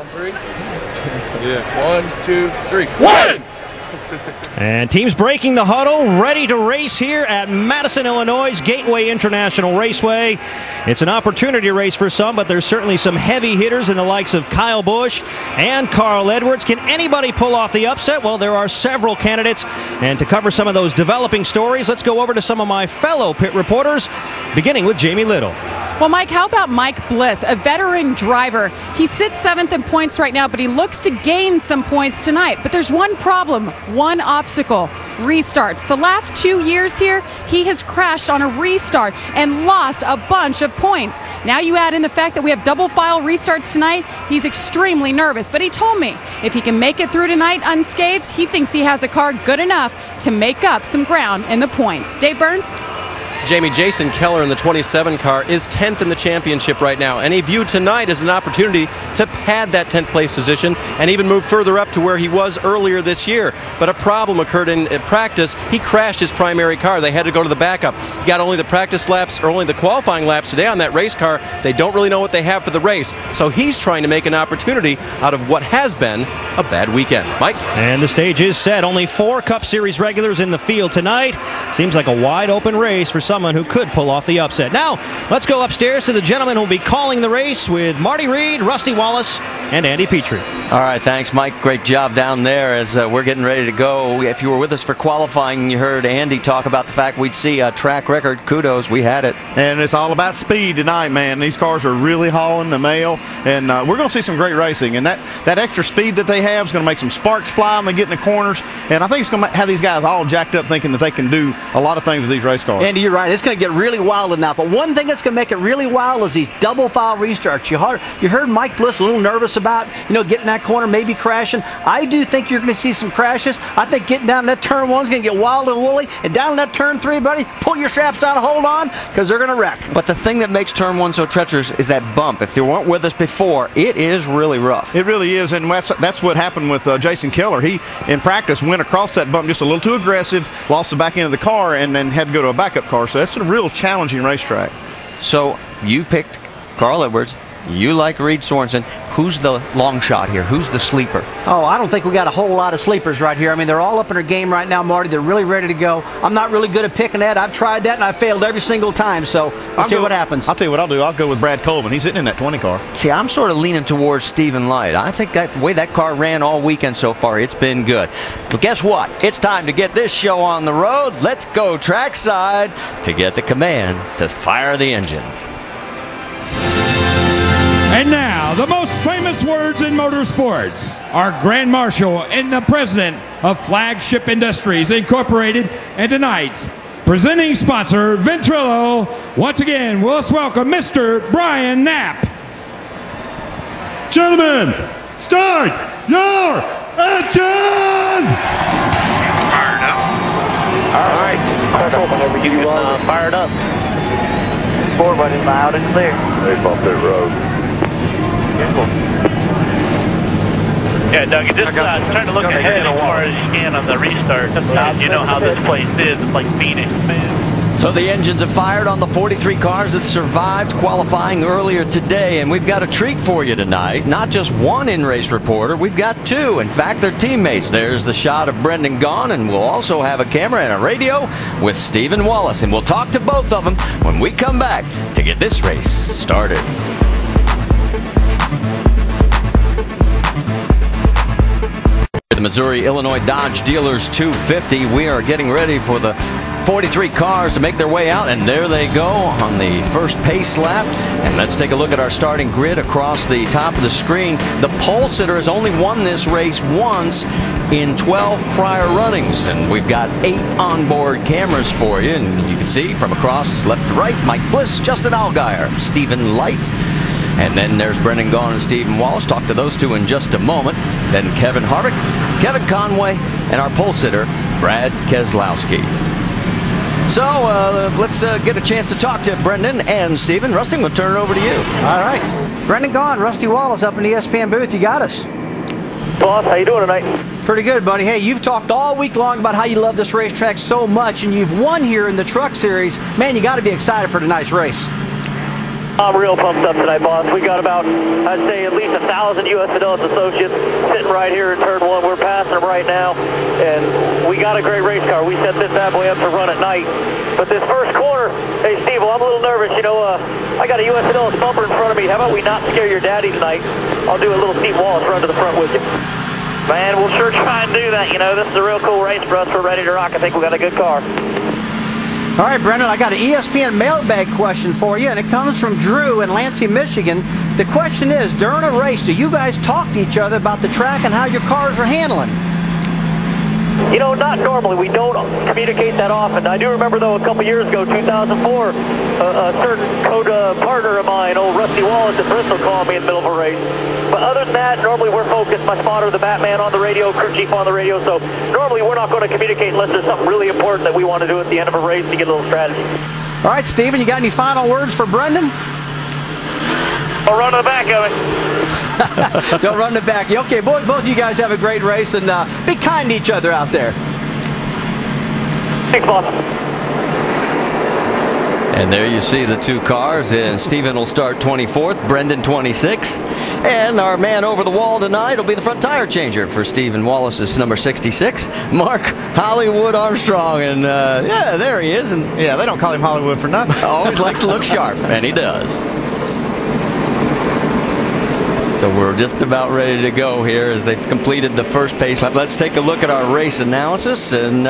On three? Yeah. 1, 2, 3. 1! And teams breaking the huddle, ready to race here at Madison, Illinois' Gateway International Raceway. It's an opportunity race for some, but there's certainly some heavy hitters in the likes of Kyle Busch and Carl Edwards. Can anybody pull off the upset? Well, there are several candidates. And to cover some of those developing stories, let's go over to some of my fellow pit reporters, beginning with Jamie Little. Well, Mike, how about Mike Bliss, a veteran driver? He sits 7th in points right now, but he looks to gain some points tonight. But there's one problem, one obstacle: restarts. The last 2 years here, he has crashed on a restart and lost a bunch of points. Now you add in the fact that we have double file restarts tonight, he's extremely nervous. But he told me if he can make it through tonight unscathed, he thinks he has a car good enough to make up some ground in the points. Dave Burns? Jamie, Jason Keller in the 27 car is 10th in the championship right now, and he viewed tonight as an opportunity to pad that 10th place position and even move further up to where he was earlier this year. But a problem occurred in practice. He crashed his primary car. They had to go to the backup. He got only the practice laps, or only the qualifying laps today on that race car. They don't really know what they have for the race, so he's trying to make an opportunity out of what has been a bad weekend. Mike? And the stage is set. Only 4 Cup Series regulars in the field tonight. Seems like a wide open race for someone who could pull off the upset. Now, let's go upstairs to the gentleman who will be calling the race with Marty Reed, Rusty Wallace, and Andy Petrie. All right, thanks, Mike. Great job down there as we're getting ready to go. If you were with us for qualifying, you heard Andy talk about the fact we'd see a track record. Kudos, we had it. And it's all about speed tonight, man. These cars are really hauling the mail, and we're going to see some great racing. And that extra speed that they have is going to make some sparks fly when they get in the corners. And I think it's going to have these guys all jacked up thinking that they can do a lot of things with these race cars. Andy, you're right. It's going to get really wild enough. But one thing that's going to make it really wild is these double file restarts. You heard Mike Bliss a little nervous about, getting that corner, maybe crashing. I do think you're going to see some crashes. I think getting down that turn 1 is going to get wild and woolly. And down in that turn 3, buddy, pull your straps down and hold on, because they're going to wreck. But the thing that makes turn 1 so treacherous is that bump. If they weren't with us before, it is really rough. It really is, and that's what happened with Jason Keller. He, in practice, went across that bump just a little too aggressive, lost the back end of the car, and then had to go to a backup car. So that's a real challenging racetrack. So you picked Carl Edwards. You like Reed Sorensen. Who's the long shot here? Who's the sleeper? Oh, I don't think we got a whole lot of sleepers right here. I mean, they're all up in their game right now, Marty. They're really ready to go. I'm not really good at picking that. I've tried that, and I've failed every single time. So let's see what happens. I'll tell you what I'll do. I'll go with Brad Colvin. He's sitting in that 20 car. See, I'm sort of leaning towards Stephen Light. I think that the way that car ran all weekend so far, it's been good. But guess what? It's time to get this show on the road. Let's go trackside to get the command to fire the engines. And now, the most famous words in motorsports. Our Grand Marshal and the President of Flagship Industries Incorporated, and tonight's presenting sponsor, Ventrilo. Once again, let's welcome Mr. Brian Knapp. Gentlemen, start your engines! Fired up. All right. Whenever you can fire it up. Forward button loud and clear. They bump that road. Yeah, Doug, you just trying to look ahead as far as scan on the restart. You know how this place is. It's like Phoenix, man. So the engines have fired on the 43 cars that survived qualifying earlier today, and we've got a treat for you tonight. Not just one in-race reporter, we've got 2. In fact, they're teammates. There's the shot of Brendan Gaughan, and we'll also have a camera and a radio with Stephen Wallace, and we'll talk to both of them when we come back to get this race started. The Missouri-Illinois Dodge Dealers 250. We are getting ready for the 43 cars to make their way out, and there they go on the first pace lap. And let's take a look at our starting grid across the top of the screen. The pole sitter has only won this race once in 12 prior runnings, and we've got 8 onboard cameras for you, and you can see from across left to right, Mike Bliss, Justin Allgaier, Stephen Light, and then there's Brendan Gaughan and Stephen Wallace. Talk to those 2 in just a moment. Then Kevin Harvick, Kevin Conway, and our pole sitter, Brad Keselowski. So let's get a chance to talk to Brendan and Stephen. Rusty, we'll turn it over to you. All right. Brendan Gaughan, Rusty Wallace up in the ESPN booth. You got us. Boss, how you doing tonight? Pretty good, buddy. Hey, you've talked all week long about how you love this racetrack so much, and you've won here in the Truck Series. Man, you got to be excited for tonight's race. I'm real pumped up tonight, boss. We got about, I'd say, at least 1,000 U.S. Fidelis associates sitting right here in turn 1. We're passing them right now, and we got a great race car. We set this bad boy up to run at night. But this first corner, hey, Steve, well, I'm a little nervous. You know, I got a U.S. Fidelis bumper in front of me. How about we not scare your daddy tonight? I'll do a little Steve Wallace run to the front with you. Man, we'll sure try and do that. You know, this is a real cool race for us. We're ready to rock. I think we got a good car. All right, Brendan, I got an ESPN mailbag question for you, and it comes from Drew in Lansing, Michigan. The question is, during a race, do you guys talk to each other about the track and how your cars are handling? You know, not normally. We don't communicate that often. I do remember, though, a couple years ago, 2004, a certain partner of mine, old Rusty Wallace at Bristol, called me in the middle of a race. But other than that, normally we're focused. My spotter, the Batman, on the radio, crew chief on the radio. So normally we're not going to communicate unless there's something really important that we want to do at the end of a race to get a little strategy. All right, Stephen, you got any final words for Brendan? I'll run to the back of it. Don't run to the back. Okay, both of you guys have a great race, and be kind to each other out there. Thanks, boss. And there you see the two cars, and Stephen will start 24th, Brendan 26th. And our man over the wall tonight will be the front tire changer for Stephen Wallace's number 66, Mark Hollywood Armstrong. And yeah, there he is. And yeah, they don't call him Hollywood for nothing. Always likes to look sharp, and he does. So we're just about ready to go here as they've completed the first pace lap. Let's take a look at our race analysis. And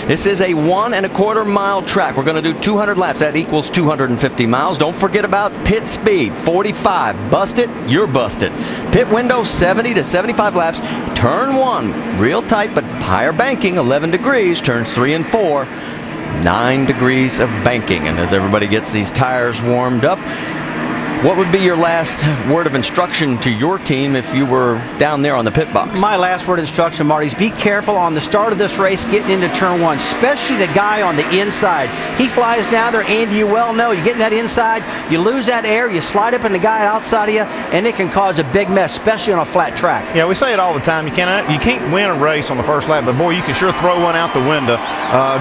this is a 1¼ mile track. We're going to do 200 laps. That equals 250 miles. Don't forget about pit speed, 45. Bust it, you're busted. Pit window, 70 to 75 laps. Turn 1, real tight, but higher banking, 11 degrees. Turns 3 and 4, 9 degrees of banking. And as everybody gets these tires warmed up, what would be your last word of instruction to your team if you were down there on the pit box? My last word of instruction, Marty, is be careful on the start of this race getting into turn 1, especially the guy on the inside. He flies down there, Andy, you well know, you get in that inside, you lose that air, you slide up in the guy outside of you, and it can cause a big mess, especially on a flat track. Yeah, we say it all the time. You can't win a race on the first lap, but boy, you can sure throw one out the window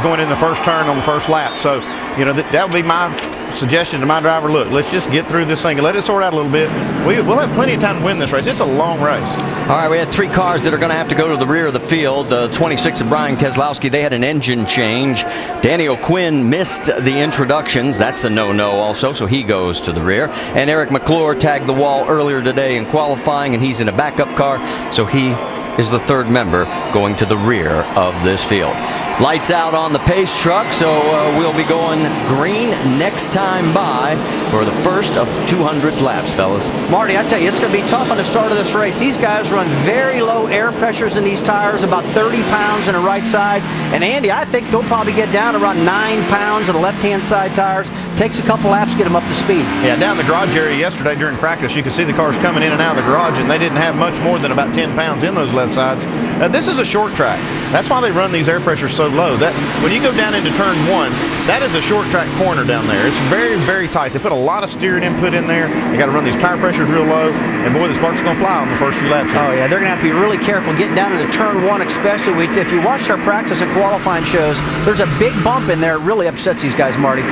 going in the first turn on the first lap. So, you know, that would be my suggestion to my driver. Look, let's just get through this thing and let it sort out a little bit. We'll have plenty of time to win this race. It's a long race. All right, we had 3 cars that are going to have to go to the rear of the field. 26 of Brian Keselowski, they had an engine change. Danny O'Quinn missed the introductions. That's a no-no also, so he goes to the rear. And Eric McClure tagged the wall earlier today in qualifying, and he's in a backup car, so he is the 3rd member going to the rear of this field. Lights out on the pace truck, so we'll be going green next time by for the first of 200 laps, fellas. Marty, I tell you, it's going to be tough on the start of this race. These guys run very low air pressures in these tires, about 30 pounds in the right side. And Andy, I think they'll probably get down around 9 pounds in the left-hand side tires. Takes a couple laps to get them up to speed. Yeah, down in the garage area yesterday during practice, you could see the cars coming in and out of the garage, and they didn't have much more than about 10 pounds in those left sides. This is a short track. That's why they run these air pressures so low. That when you go down into turn 1, that is a short track corner down there. It's very, very tight. They put a lot of steering input in there. They got to run these tire pressures real low, and boy, the sparks are going to fly on the first few laps. Oh yeah, they're going to have to be really careful getting down into turn 1, especially. If you watch our practice and qualifying shows, there's a big bump in there. It really upsets these guys, Marty.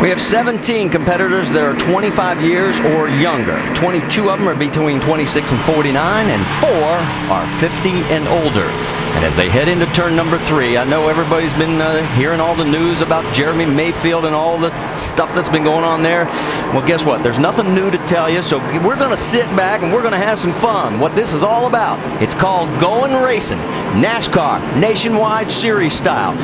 We have 17 competitors that are 25 years or younger. 22 of them are between 26 and 49, and 4 are 50 and older. And as they head into turn number 3, I know everybody's been hearing all the news about Jeremy Mayfield and all the stuff that's been going on there. Well, guess what? There's nothing new to tell you, so we're going to sit back and we're going to have some fun. What this is all about, it's called Going Racing, NASCAR Nationwide Series style.